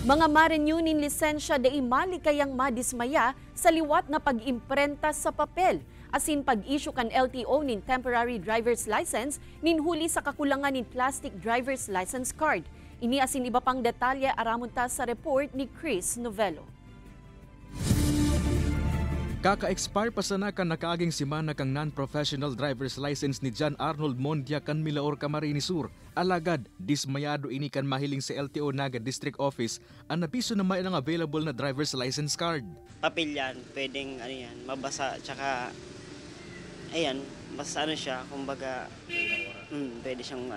Mga ma-renew nin lisensya de imali kayang madismaya sa liwat na pag-imprenta sa papel. Asin pag-issue kan LTO nin temporary driver's license nin huli sa kakulangan nin plastic driver's license card. Ini asin iba pang detalye aramon ta sa report ni Chris Novello. Kaka-expire pa sana kan nakaaging simana kang non-professional driver's license ni John Arnold Mondia kan Milaor Camarines Sur. Alagad, dismayado ini kan mahiling sa LTO Naga District Office ang napiso na may ang available na driver's license card. Papel yan, pwedeng mabasa, tsaka ayan, mas siya, kumbaga pwede siyang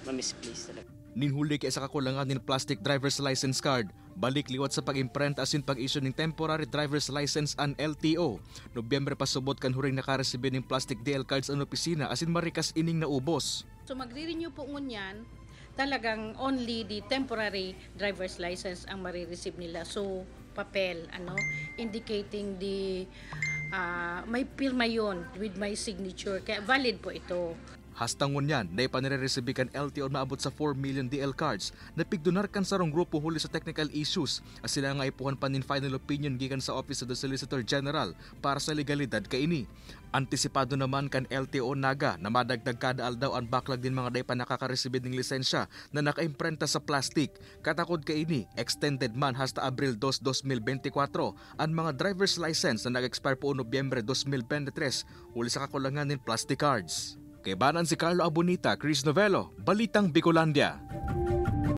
ma-misplace talaga. Ninhuli kay sa kakulangan ng plastic driver's license card, balik liwat sa pag-imprint asin pag-issue ng temporary driver's license ang LTO. Nobyembre pa subot kan huring nakaresibir ng plastic DL cards ang opisina asin marikas ining naubos. So magre-renew po ngunyan, talagang only the temporary driver's license ang marireceive nila. So papel, indicating the may pirma yun with my signature. Kaya valid po ito. Hastangon yan na ipanire-resibikan LTO maabot sa 4 million DL cards na pigdonarkan sa rong grupo huli sa technical issues as sila nga ipuhan pa nin final opinion gikan sa Office of the Solicitor General para sa legalidad kaini. Antisipado naman kan LTO Naga na madagdag kada aldaw ang backlog din mga day pa nakakaresibid ng lisensya na nakaimprenta sa plastic. Katakod kaini, extended man hasta Abril 2, 2024 ang mga driver's license na nag-expire po Nobyembre 2023 huli sa kakulangan ng plastic cards. Kay banan si Carlo Abonita, Chris Novello, Balitang Bicolandia.